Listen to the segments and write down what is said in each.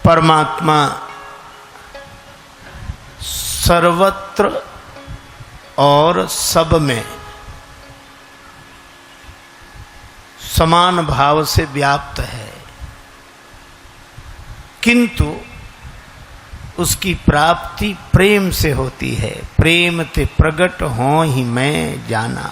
परमात्मा सर्वत्र और सब में समान भाव से व्याप्त है, किंतु उसकी प्राप्ति प्रेम से होती है। प्रेम ते प्रगट हो ही मैं जाना।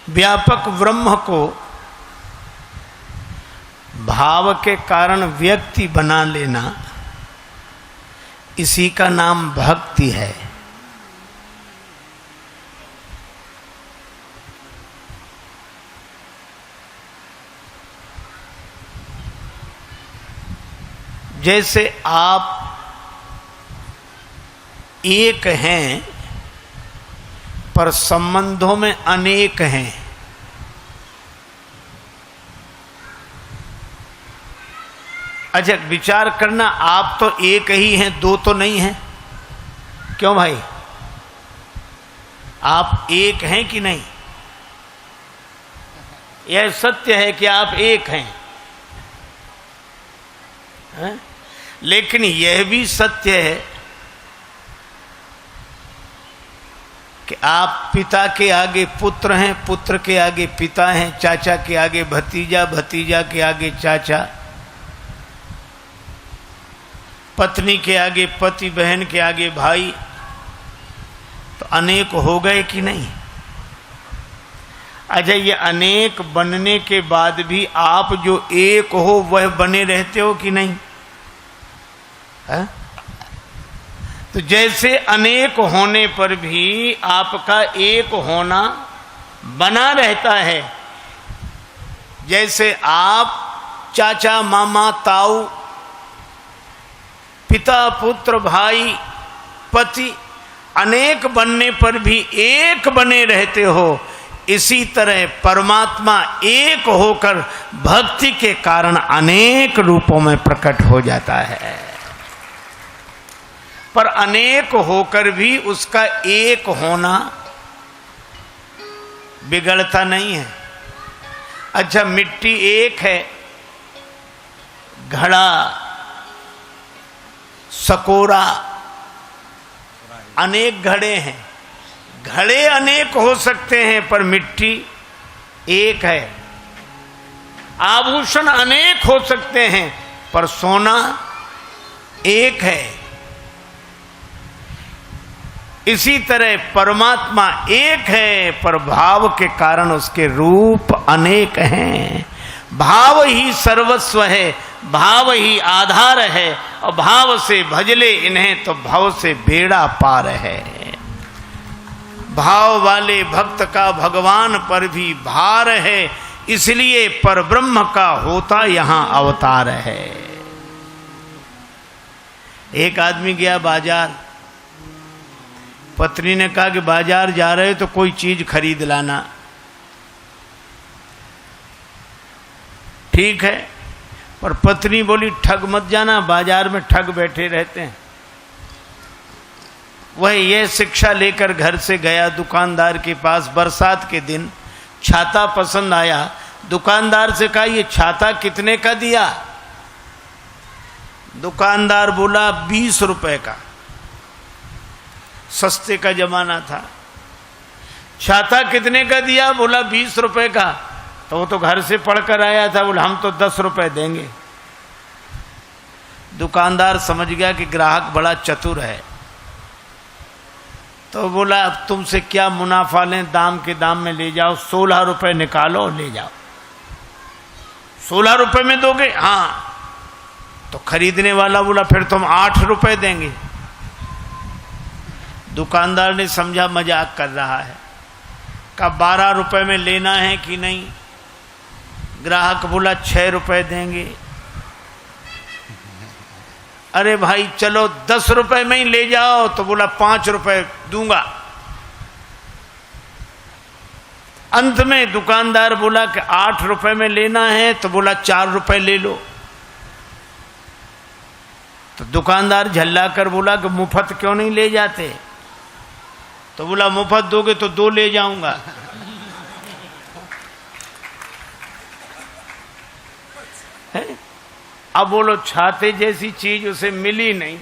व्यापक ब्रह्म को भाव के कारण व्यक्ति बना लेना, इसी का नाम भक्ति है। जैसे आप एक हैं पर संबंधों में अनेक हैं। अच्छा विचार करना, आप तो एक ही हैं, दो तो नहीं हैं। क्यों भाई, आप एक हैं कि नहीं? यह सत्य है कि आप एक हैं, है? लेकिन यह भी सत्य है कि आप पिता के आगे पुत्र हैं, पुत्र के आगे पिता हैं, चाचा के आगे भतीजा, भतीजा के आगे चाचा, पत्नी के आगे पति, बहन के आगे भाई। तो अनेक हो गए कि नहीं? अच्छा ये अनेक बनने के बाद भी आप जो एक हो वह बने रहते हो कि नहीं? है? तो जैसे अनेक होने पर भी आपका एक होना बना रहता है, जैसे आप चाचा मामा ताऊ, पिता पुत्र भाई पति अनेक बनने पर भी एक बने रहते हो, इसी तरह परमात्मा एक होकर भक्ति के कारण अनेक रूपों में प्रकट हो जाता है। पर अनेक होकर भी उसका एक होना बिगड़ता नहीं है। अच्छा मिट्टी एक है, घड़ा सकोरा अनेक घड़े हैं, घड़े अनेक हो सकते हैं पर मिट्टी एक है। आभूषण अनेक हो सकते हैं पर सोना एक है। इसी तरह परमात्मा एक है पर भाव के कारण उसके रूप अनेक हैं। भाव ही सर्वस्व है, भाव ही आधार है, और भाव से भजले इन्हें तो भाव से बेड़ा पार है। भाव वाले भक्त का भगवान पर भी भार है, इसलिए पर ब्रह्म का होता यहां अवतार है। एक आदमी गया बाजार, पत्नी ने कहा कि बाजार जा रहे तो कोई चीज खरीद लाना। ठीक है, पर पत्नी बोली ठग मत जाना, बाजार में ठग बैठे रहते हैं। वह यह शिक्षा लेकर घर से गया दुकानदार के पास। बरसात के दिन छाता पसंद आया, दुकानदार से कहा ये छाता कितने का दिया? दुकानदार बोला 20 रुपए का। सस्ते का जमाना था। छाता कितने का दिया? बोला 20 रुपए का। तो वो तो घर से पढ़कर आया था, बोला हम तो 10 रुपए देंगे। दुकानदार समझ गया कि ग्राहक बड़ा चतुर है, तो बोला अब तुमसे क्या मुनाफा लें, दाम के दाम में ले जाओ, 16 रुपए निकालो ले जाओ। 16 रुपए में दोगे? हाँ। तो खरीदने वाला बोला फिर तुम 8 रुपए देंगे। दुकानदार ने समझा मजाक कर रहा है, का 12 रुपए में लेना है कि नहीं? ग्राहक बोला 6 रुपए देंगे। अरे भाई चलो 10 रुपए में ही ले जाओ, तो बोला 5 रुपए दूंगा। अंत में दुकानदार बोला कि 8 रुपए में लेना है, तो बोला 4 रुपए ले लो। तो दुकानदार झल्ला कर बोला कि मुफ्त क्यों नहीं ले जाते? तो बोला मुफ्त दोगे तो 2 ले जाऊंगा। अब बोलो छाते जैसी चीज उसे मिली नहीं।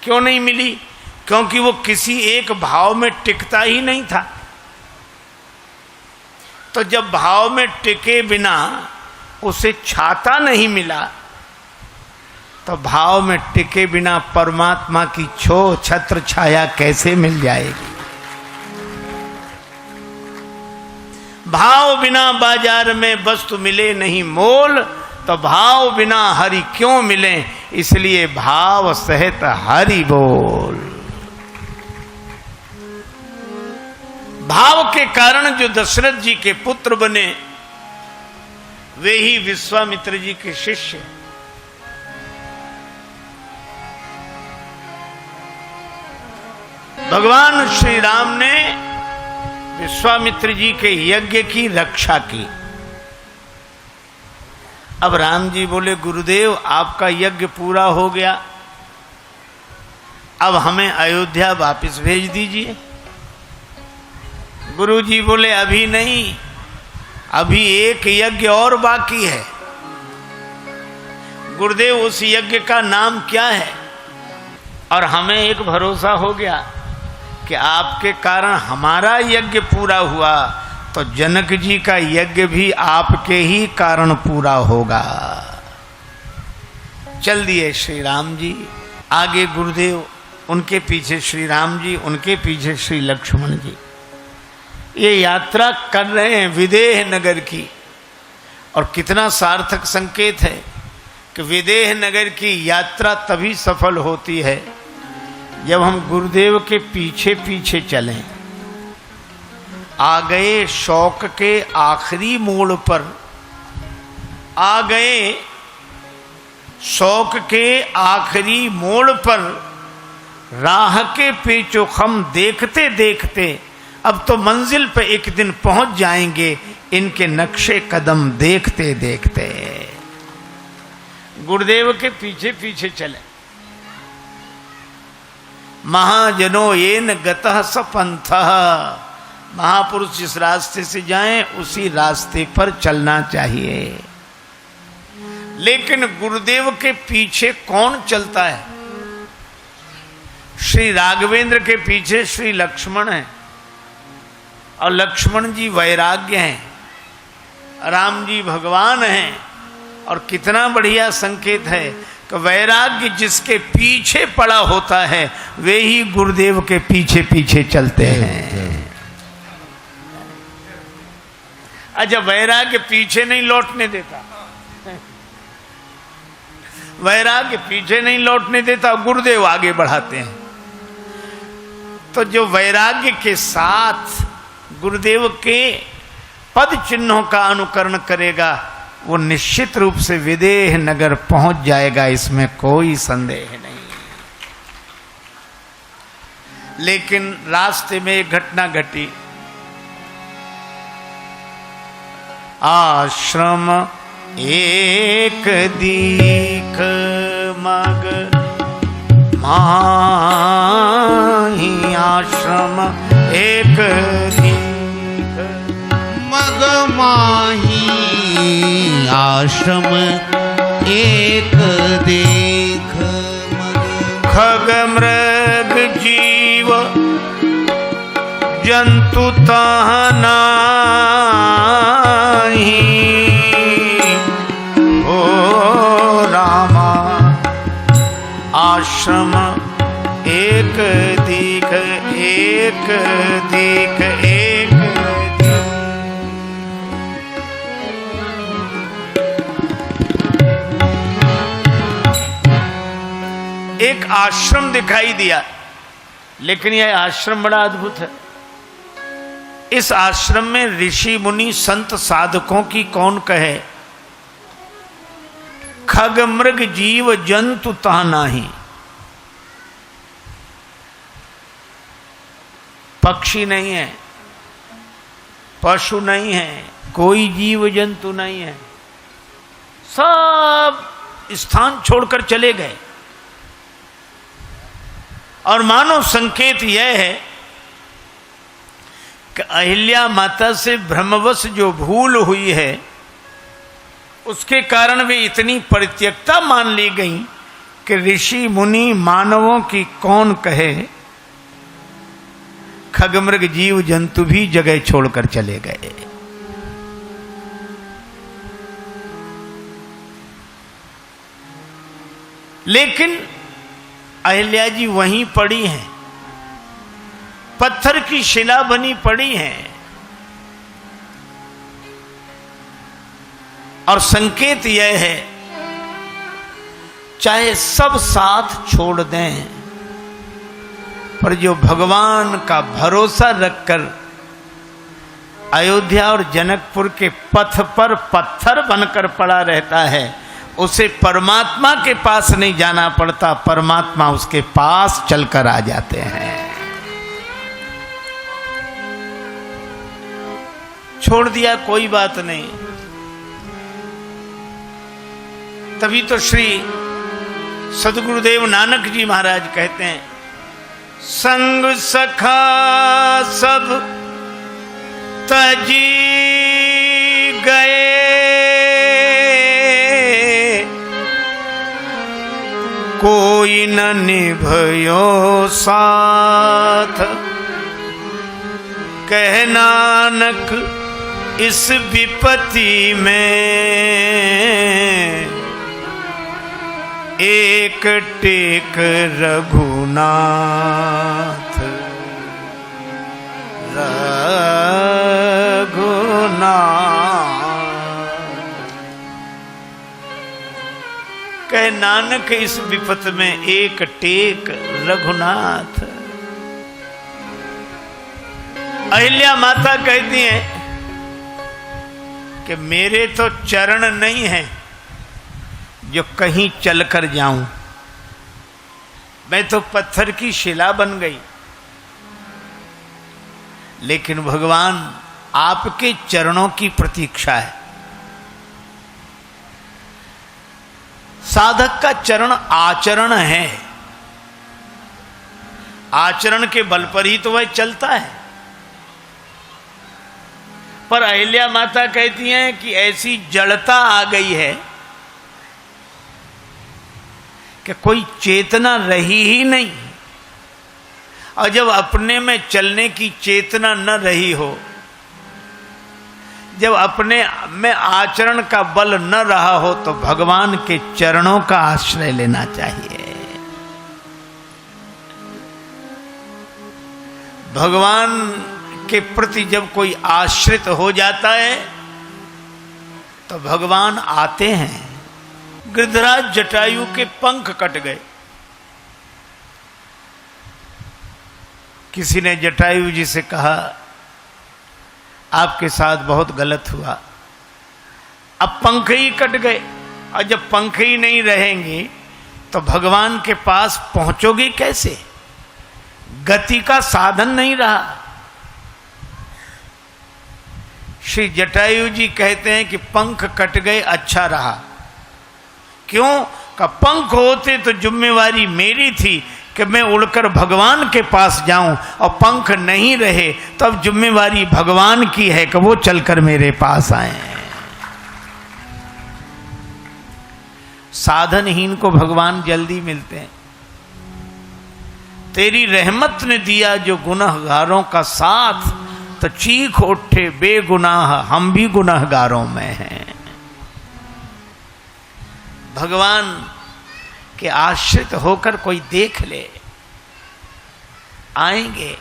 क्यों नहीं मिली? क्योंकि वो किसी एक भाव में टिकता ही नहीं था। तो जब भाव में टिके बिना उसे छाता नहीं मिला, तो भाव में टिके बिना परमात्मा की छत्र छाया कैसे मिल जाएगी? भाव बिना बाजार में वस्तु मिले नहीं मोल, तो भाव बिना हरि क्यों मिले? इसलिए भाव सहित हरि बोल। भाव के कारण जो दशरथ जी के पुत्र बने वे ही विश्वामित्र जी के शिष्य। भगवान श्री राम ने विश्वामित्र जी के यज्ञ की रक्षा की। अब राम जी बोले गुरुदेव आपका यज्ञ पूरा हो गया, अब हमें अयोध्या वापस भेज दीजिए। गुरु जी बोले अभी नहीं, अभी एक यज्ञ और बाकी है। गुरुदेव उस यज्ञ का नाम क्या है? और हमें एक भरोसा हो गया कि आपके कारण हमारा यज्ञ पूरा हुआ, तो जनक जी का यज्ञ भी आपके ही कारण पूरा होगा। चल दिए श्री राम जी आगे, गुरुदेव उनके पीछे श्री राम जी, उनके पीछे श्री लक्ष्मण जी। ये यात्रा कर रहे हैं विदेह नगर की। और कितना सार्थक संकेत है कि विदेह नगर की यात्रा तभी सफल होती है जब हम गुरुदेव के पीछे पीछे चलें। आ गए शौक के आखिरी मोड़ पर, आ गए शौक के आखिरी मोड़ पर, राह के पेचोखम देखते देखते अब तो मंजिल पे एक दिन पहुंच जाएंगे, इनके नक्शे कदम देखते देखते। गुरुदेव के पीछे पीछे चले। महाजनो येन गतः स पंथः, महापुरुष जिस रास्ते से जाएं उसी रास्ते पर चलना चाहिए। लेकिन गुरुदेव के पीछे कौन चलता है? श्री राघवेंद्र के पीछे श्री लक्ष्मण हैं, और लक्ष्मण जी वैराग्य हैं, राम जी भगवान हैं। और कितना बढ़िया संकेत है कि वैराग्य जिसके पीछे पड़ा होता है वे ही गुरुदेव के पीछे पीछे चलते हैं। अच्छा, वैराग्य पीछे नहीं लौटने देता, वैराग्य पीछे नहीं लौटने देता, गुरुदेव आगे बढ़ाते हैं। तो जो वैराग्य के साथ गुरुदेव के पद चिन्हों का अनुकरण करेगा वो निश्चित रूप से विदेह नगर पहुंच जाएगा, इसमें कोई संदेह नहीं। लेकिन रास्ते में एक घटना घटी। आश्रम एक दीख मग माही, आश्रम एक दीख मग माही, आश्रम एक देख मग। खग मृग जीव जंतु तह नाही, ओ रामा आश्रम एक दीख, एक दीख, एक दीख। एक आश्रम दिखाई दिया, लेकिन यह आश्रम बड़ा अद्भुत है। इस आश्रम में ऋषि मुनि संत साधकों की कौन कहे। खग मृग जीव जंतु ता नाही, पक्षी नहीं है, पशु नहीं है, कोई जीव जंतु नहीं है, सब स्थान छोड़कर चले गए। और मानो संकेत यह है कि अहिल्या माता से भ्रमवश जो भूल हुई है उसके कारण वे इतनी परित्यक्ता मान ली गई कि ऋषि मुनि मानवों की कौन कहे, खगमृग जीव जंतु भी जगह छोड़कर चले गए। लेकिन अहिल्या जी वहीं पड़ी हैं, पत्थर की शिला बनी पड़ी हैं, और संकेत यह है चाहे सब साथ छोड़ दें पर जो भगवान का भरोसा रखकर अयोध्या और जनकपुर के पथ पर पत्थर बनकर पड़ा रहता है उसे परमात्मा के पास नहीं जाना पड़ता, परमात्मा उसके पास चलकर आ जाते हैं। छोड़ दिया कोई बात नहीं। तभी तो श्री सदगुरुदेव नानक जी महाराज कहते हैं, संग सखा सब तजी गए, कोई न निभयो साथ, कह नानक इस विपत्ति में एक टेक रघुनाथ, रघुनाथ। कह नानक इस विपत में एक टेक रघुनाथ। अहिल्या माता कहती हैं कि मेरे तो चरण नहीं हैं जो कहीं चलकर जाऊं, मैं तो पत्थर की शिला बन गई, लेकिन भगवान आपके चरणों की प्रतीक्षा है। साधक का चरण आचरण है, आचरण के बल पर ही तो वह चलता है। पर अहिल्या माता कहती हैं कि ऐसी जड़ता आ गई है कि कोई चेतना रही ही नहीं, और जब अपने में चलने की चेतना न रही हो, जब अपने में आचरण का बल न रहा हो, तो भगवान के चरणों का आश्रय लेना चाहिए। भगवान के प्रति जब कोई आश्रित हो जाता है तो भगवान आते हैं। गिरधराज जटायु के पंख कट गए। किसी ने जटायु जी से कहा आपके साथ बहुत गलत हुआ, अब पंख ही कट गए, और जब पंख ही नहीं रहेंगे तो भगवान के पास पहुंचोगे कैसे? गति का साधन नहीं रहा। श्री जटायु जी कहते हैं कि पंख कट गए अच्छा रहा। क्यों? का पंख होते तो जिम्मेवारी मेरी थी कि मैं उड़कर भगवान के पास जाऊं, और पंख नहीं रहे तो अब जिम्मेवारी भगवान की है कि वो चलकर मेरे पास आए। साधनहीन को भगवान जल्दी मिलते हैं। तेरी रहमत ने दिया जो गुनहगारों का साथ, तो चीख उठे बेगुनाह हम भी गुनहगारों में हैं। भगवान के आश्रित होकर कोई देख ले, आएंगे,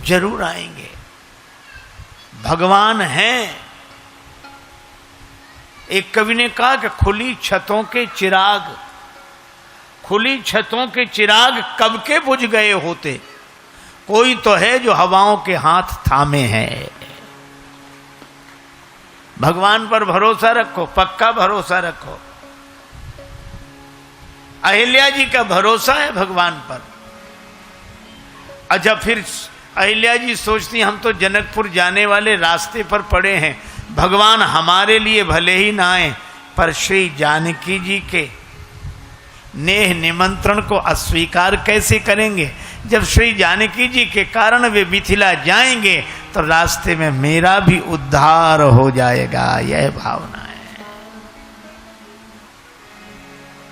जरूर आएंगे। भगवान हैं। एक कवि ने कहा कि खुली छतों के चिराग, खुली छतों के चिराग कब के बुझ गए होते, कोई तो है जो हवाओं के हाथ थामे है। भगवान पर भरोसा रखो, पक्का भरोसा रखो। अहिल्या जी का भरोसा है भगवान पर। अच्छा, फिर अहिल्या जी सोचती हम तो जनकपुर जाने वाले रास्ते पर पड़े हैं, भगवान हमारे लिए भले ही ना आए पर श्री जानकी जी के नेह निमंत्रण को अस्वीकार कैसे करेंगे। जब श्री जानकी जी के कारण वे मिथिला जाएंगे तो रास्ते में मेरा भी उद्धार हो जाएगा, यह भावना है।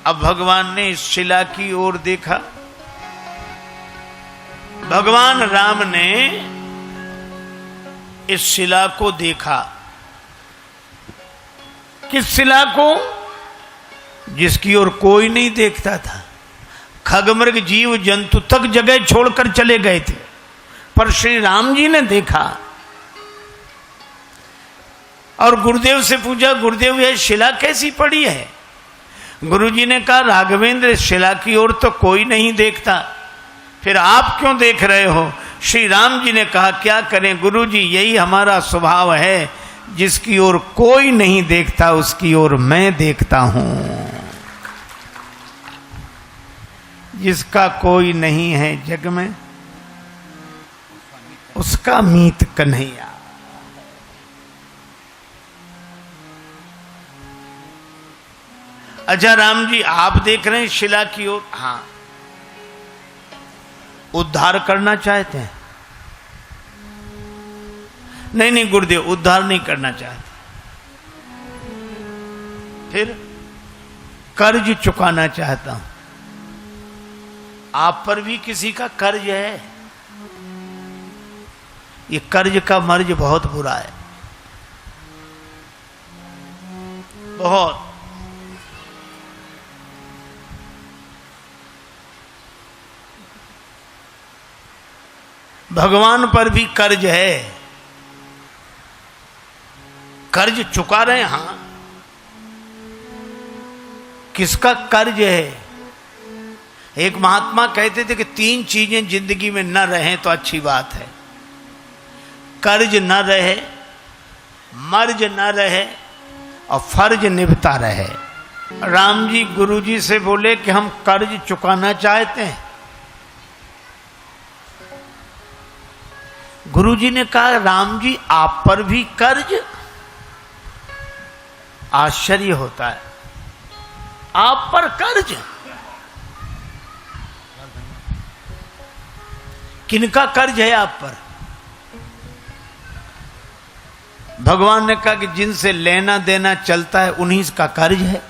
अब भगवान ने इस शिला की ओर देखा। भगवान राम ने इस शिला को देखा। किस शिला को? जिसकी ओर कोई नहीं देखता था। खगमृग जीव जंतु तक जगह छोड़कर चले गए थे, पर श्री राम जी ने देखा और गुरुदेव से पूछा, गुरुदेव यह शिला कैसी पड़ी है? गुरुजी ने कहा, राघवेंद्र शिला की ओर तो कोई नहीं देखता, फिर आप क्यों देख रहे हो? श्री राम जी ने कहा, क्या करें गुरुजी, यही हमारा स्वभाव है, जिसकी ओर कोई नहीं देखता उसकी ओर मैं देखता हूं। जिसका कोई नहीं है जग में उसका मीत कन्हैया। अच्छा राम जी आप देख रहे हैं शिला की ओर? हाँ। उद्धार करना चाहते हैं? नहीं नहीं गुरुदेव, उद्धार नहीं करना चाहते। फिर कर्ज चुकाना चाहता हूं। आप पर भी किसी का कर्ज है। ये कर्ज का मर्ज बहुत बुरा है, बहुत। भगवान पर भी कर्ज है। कर्ज चुका रहे हैं। हां, किसका कर्ज है? एक महात्मा कहते थे कि 3 चीजें जिंदगी में न रहें तो अच्छी बात है। कर्ज न रहे, मर्ज न रहे और फर्ज निभता रहे। राम जी गुरुजी से बोले कि हम कर्ज चुकाना चाहते हैं। गुरुजी ने कहा, राम जी आप पर भी कर्ज? आश्चर्य होता है, आप पर कर्ज? किनका कर्ज है आप पर? भगवान ने कहा कि जिनसे लेना देना चलता है उन्हीं का कर्ज है।